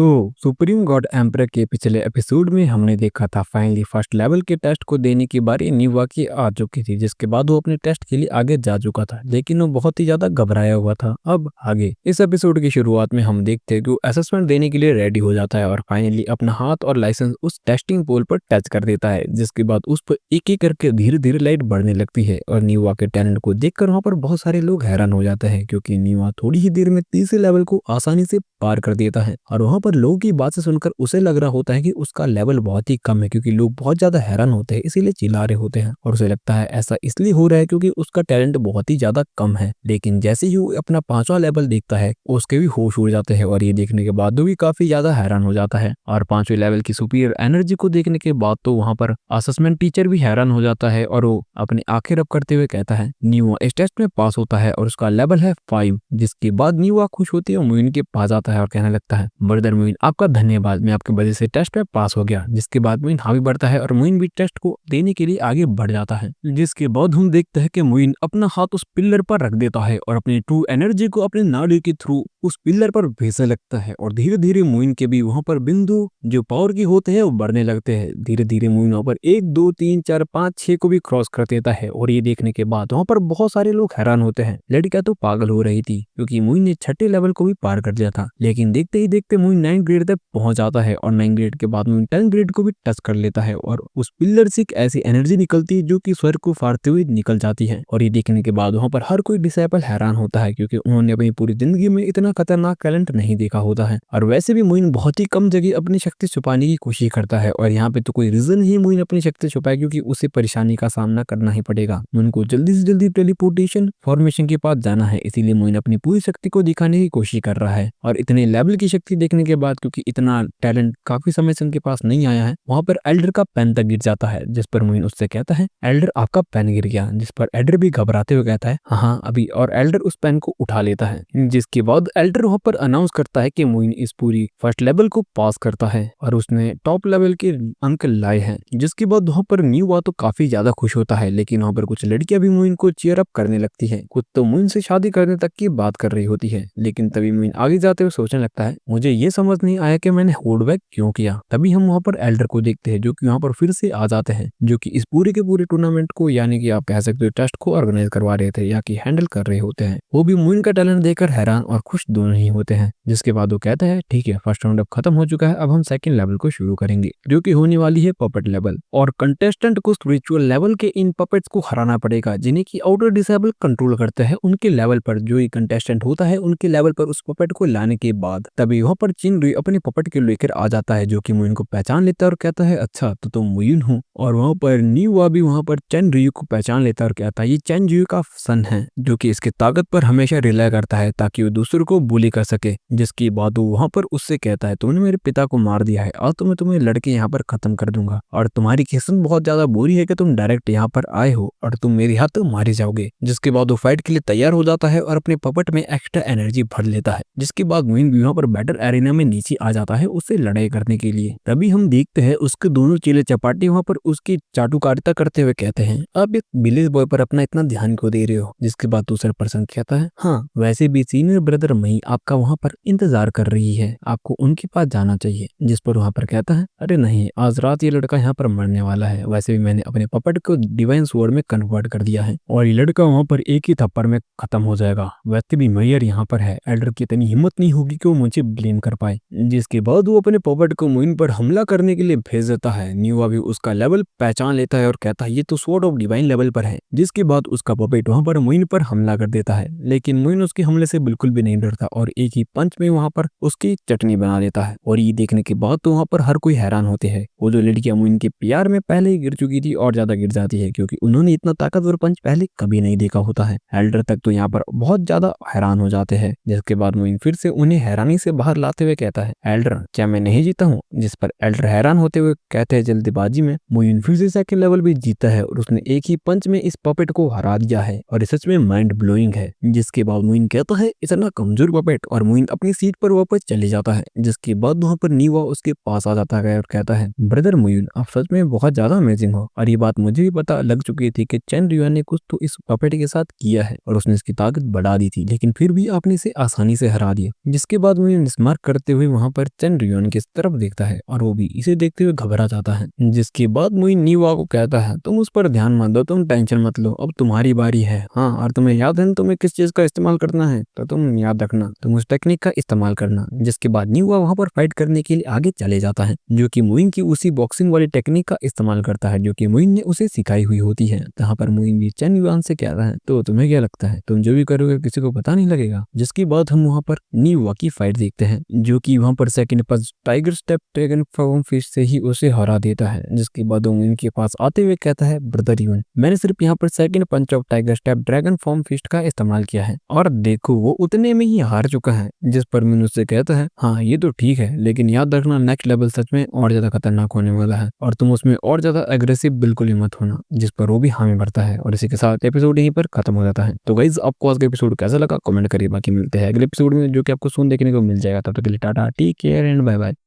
तो supreme God emperor के पिछले एपिसोड में हमने देखा था फाइनली फर्स्ट लेवल के टेस्ट को देने की बारी नीवा की आ चुकी थी, जिसके बाद वो अपने टेस्ट के लिए आगे जा चुका था, लेकिन वो बहुत ही ज्यादा घबराया हुआ था। अब आगे इस एपिसोड की शुरुआत में हम देखते हैं कि वो असेसमेंट देने के लिए रेडी हो जाता है और फाइनली अपना हाथ और लाइसेंस उस टेस्टिंग पोल पर टच कर देता है, जिसके बाद उस पर एक एक करके धीरे धीरे लाइट बढ़ने लगती है और नीवा के टैलेंट को देखकर वहां पर बहुत सारे लोग हैरान हो जाते हैं, क्योंकि नीवा थोड़ी ही देर में तीसरे लेवल को आसानी से पार कर देता है। और वहां पर लोगों की बात से सुनकर उसे लग रहा होता है कि उसका लेवल बहुत ही कम है, क्योंकि लोग बहुत ज्यादा हैरान होते हैं, इसीलिए चिल्ला रहे होते हैं। और उसे लगता है ऐसा इसलिए हो रहा है क्योंकि उसका टैलेंट बहुत ही ज्यादा कम है। लेकिन जैसे ही वो अपना पांचवा लेवल देखता है, उसके भी होश उड़ जाते हैं और ये देखने के बाद वो भी काफी ज्यादा हैरान हो जाता है। और पांचवें लेवल की सुपीरियर एनर्जी को देखने के बाद तो वहां पर असेसमेंट टीचर भी हैरान हो जाता है और वो अपनी आंखें रब करते हुए कहता है न्यूआ इस टेस्ट में पास होता है और उसका लेवल है 5। जिसके बाद न्यूआ खुश होती है और मोइन के पास आता है और कहने लगता है ब्रदर मोइन, आपका धन्यवाद, मैं आपकी वजह से टेस्ट में पास हो गया। जिसके बाद मोइन आगे बढ़ता है और मोइन भी टेस्ट को देने के लिए आगे बढ़ जाता है। जिसके बाद हम देखते हैं कि मोइन अपना हाथ उस पिलर पर रख देता है और अपनी ट्रू एनर्जी को अपने नाड़ी के थ्रू उस पिलर पर भेजने लगता है और धीरे धीरे मोइन के भी वहां पर बिंदु जो पावर की होते हैं वो बढ़ने लगते हैं। धीरे धीरे मोइन वहां पर 1 2 3 4 5 6 को भी क्रॉस कर देता है और ये देखने के बाद वहां पर बहुत सारे लोग हैरान होते हैं। लड़कियां तो पागल हो रही थी क्योंकि मोइन ने छठे लेवल को भी पार कर लिया था, लेकिन देखते ही देखते मोइन 9 ग्रेड तक पहुंच जाता है और 9 ग्रेड के बाद मोइन 10 ग्रेड को भी टच कर लेता है और उस पिलर से एक ऐसी एनर्जी निकलती है जो कि स्वर्ग को फाड़ते हुए निकल जाती है। और ये देखने के बाद वहां पर हर कोई डिसेबल हैरान होता है, क्योंकि उन्होंने अपनी पूरी जिंदगी में इतना खतरनाक टैलेंट नहीं देखा होता है। और वैसे भी मोइन बहुत ही कम जगह अपनी शक्ति छुपाने की कोशिश करता है और यहाँ पे तो कोई रीजन नहीं मोइन अपनी शक्ति छुपाए, क्योंकि उसे परेशानी का सामना करना ही पड़ेगा। मोइन को जल्दी से जल्दी टेलीपोर्टेशन फॉर्मेशन के पास जाना है, इसीलिए मोइन अपनी पूरी शक्ति को दिखाने की कोशिश कर रहा है। और इतने लेवल की शक्ति देखने के बाद, क्योंकि इतना टैलेंट काफी समय से उनके पास नहीं आया है, वहां पर एल्डर का पेन तक गिर जाता है, जिस पर मोइन उससे कहता है एल्डर आपका पेन गिर गया। जिस पर एल्डर भी घबराते हुए कहता है हाँ अभी, और एल्डर उस पेन को उठा लेता है। जिसके बाद एल्डर वहां पर अनाउंस करता है कि मोइन इस पूरी फर्स्ट लेवल को पास करता है और उसने टॉप लेवल के अंक लाए हैं। जिसके बाद वहां पर न्यूआ तो काफी ज्यादा खुश होता है, लेकिन वहां पर कुछ लड़कियां भी मोइन को चीयर अप करने लगती है, कुछ तो मोइन से शादी करने तक की बात कर रही होती है। लेकिन तभी मोइन आगे जाते हुए सोचने लगता है मुझे ये समझ नहीं आया कि मैंने होल्ड बैक क्यों किया। तभी हम वहां पर एल्डर को देखते हैं जो कि वहां पर फिर से आ जाते हैं, जो कि इस पूरे के पूरे टूर्नामेंट को यानी कि आप कह सकते हो टेस्ट को ऑर्गेनाइज करवा रहे थे या कि हैंडल कर रहे होते हैं। वो भी मोइन का टैलेंट देखकर हैरान और खुश दोनों ही होते हैं। जिसके बाद वो कहता है ठीक है, फर्स्ट राउंड अब खत्म हो चुका है, अब हम सेकंड लेवल को शुरू करेंगे, जो कि होने वाली है पपेट लेवल। और कंटेस्टेंट को रिचुअल लेवल के इन पपेट्स को हराना पड़ेगा, जिन्हें की आउटर डिसेबल कंट्रोल करते हैं। उनके लेवल पर जो ही कंटेस्टेंट होता है उनके लेवल पर उस पपेट को लाने के बाद तभी वहां पर चिनरुई अपने पपेट के लेकर आ जाता है, जो कि मोइन को पहचान लेता है और कहता है अच्छा तो तुम मोइन हो। और वहां पर न्यूआ भी वहां पर चेनरुई को पहचान लेता है और कहता है ये चेनरुई का सन है, जो कि इसके ताकत पर हमेशा रिलाय करता है ताकि वो दूसरों को बुली कर सके। जिसकी बात वो वहां पर उससे कहता है तुमने मेरे पिता को मार दिया है और तो मैं तुम्हें लड़के यहाँ पर खत्म कर दूंगा, और तुम्हारी किस्मत बहुत ज्यादा बुरी है कि तुम डायरेक्ट यहाँ पर आए हो और तुम मेरे हाथ मारे जाओगे। जिसके बाद वो फाइट के लिए तैयार हो जाता है और अपने पपेट में एक्स्ट्रा एनर्जी भर लेता है। जिसके बाद मोइन भी वहां पर बैटल एरिना में नीचे आ जाता है उससे लड़ाई करने के लिए। तभी हम देखते हैं उसके दोनों चेले चपाटी वहां पर उसकी चाटुकारिता करते हुए कहते हैं आप एक विलेज बॉय पर अपना इतना ध्यान क्यों दे रहे हो। जिसके बाद दूसरा पर्सन कहता है हाँ वैसे भी सीनियर ब्रदर मई आपका वहां पर इंतजार कर रही है, आपको उनके पास जाना चाहिए। जिस पर वहां पर कहता है अरे नहीं, आज रात ये लड़का यहाँ पर मरने वाला है, वैसे भी मैंने अपने पपेट को डिवाइन स्वॉर्ड में कन्वर्ट कर दिया है और ये लड़का वहां पर एक ही थप्पड़ में खत्म हो जाएगा। वैसे भी मेयर यहाँ पर है, एल्डर की इतनी हिम्मत नहीं होगी कि वो मुझे ब्लेम कर पाए। जिसके बाद वो अपने पपेट को मोइन पर हमला करने के लिए भेज देता है। न्यूआ भी उसका लेवल पहचान लेता है और कहता है ये तो स्वॉर्ड ऑफ डिवाइन लेवल पर है। जिसके बाद उसका पपेट वहां पर मोइन पर हमला कर देता है, लेकिन मोइन उसके हमले से बिल्कुल भी नहीं डरता और एक ही पंच में वहां पर उसकी चटनी बना देता है। और ये देखने के बाद तो वहां पर हर कोई हैरान होते हैं। वो जो लड़कियां मोइन के प्यार में पहले ही गिर चुकी थी और ज्यादा गिर जाती है, क्योंकि उन्होंने इतना ताकतवर पंच पहले कभी नहीं देखा होता है। एल्डर तक तो यहाँ पर बहुत ज्यादा हैरान हो जाते हैं। जिसके बाद मोइन फिर से उन्हें हैरानी से बाहर लाते हुए कहता है एल्डर क्या मैं नहीं जीता हूँ। जिस पर एल्डर हैरान होते हुए कहते हैं जल्दबाजी में मोइन फिर से सेकंड लेवल भी जीता है और उसने एक ही पंच में इस पपेट को हरा दिया है और सच में माइंड ब्लोइंग है। जिसके बाद मोइन कहता है इतना कमजोर पपेट, और मोइन अपनी सीट पर वापस चले जाता है। जिसके बाद वहां पर नीवा उसके पास आ जाता है और कहता है ब्रदर मोइन आप सच में बहुत ज्यादा अमेजिंग हो, और ये बात मुझे भी पता लग चुकी थी कि चेनरुई ने कुछ तो इस पपेट के साथ किया है और उसने इसकी ताकत बढ़ा दी थी, लेकिन फिर भी आपने इसे आसानी से हरा दिया। जिसके बाद मोइन स्मार्क करते करते हुए वहाँ पर चेन रियोन की तरफ देखता है और वो भी इसे देखते हुए घबरा जाता है। जिसके बाद मुइन नीवा को कहता है तुम उस पर ध्यान मत दो, तुम टेंशन मत लो, अब तुम्हारी बारी है। हाँ, और तुम्हें याद है ना तुम्हें किस चीज का इस्तेमाल करना है, तो तुम याद रखना तुम उस टेक्निक का इस्तेमाल करना। जिसके बाद नीवा वहाँ पर फाइट करने के लिए आगे चले जाता है, जो कि मुइन की उसी बॉक्सिंग वाली टेक्निक का इस्तेमाल करता है जो कि मुइन ने उसे सिखाई हुई होती है। जहाँ पर मुइन भी चेन युआन से कहता है तो तुम्हें क्या लगता है तुम जो भी करोगे किसी को पता नहीं लगेगा। जिसके बाद हम वहाँ पर नीवा की फाइट देखते हैं, जो कि वहाँ पर सेकंड पास tiger step dragon form fish से ही उसे हरा देता है। जिसके बाद वो इनके पास आते हुए कहता है ब्रदर यून, मैंने सिर्फ यहाँ पर second punch of tiger step dragon form fist का इस्तेमाल किया है और देखो वो उतने में ही हार चुका है। जिस पर मीन उससे कहता है हाँ ये तो ठीक है, लेकिन याद रखना नेक्स्ट लेवल सच में और ज्यादा खतरनाक होने वाला है और तुम उसमें और ज्यादा एग्रेसिव बिल्कुल ही मत होना। जिस पर वो भी हामी भरता है और इसी के साथ एपिसोड यहीं पर खत्म हो जाता है। तो गाइज आपको आज का एपिसोड कैसा लगा कमेंट करिए, बाकी मिलते हैं अगले एपिसोड में जो कि आपको सुन देखने को मिल जाएगा। तब तक के लिए tata, take care and bye bye.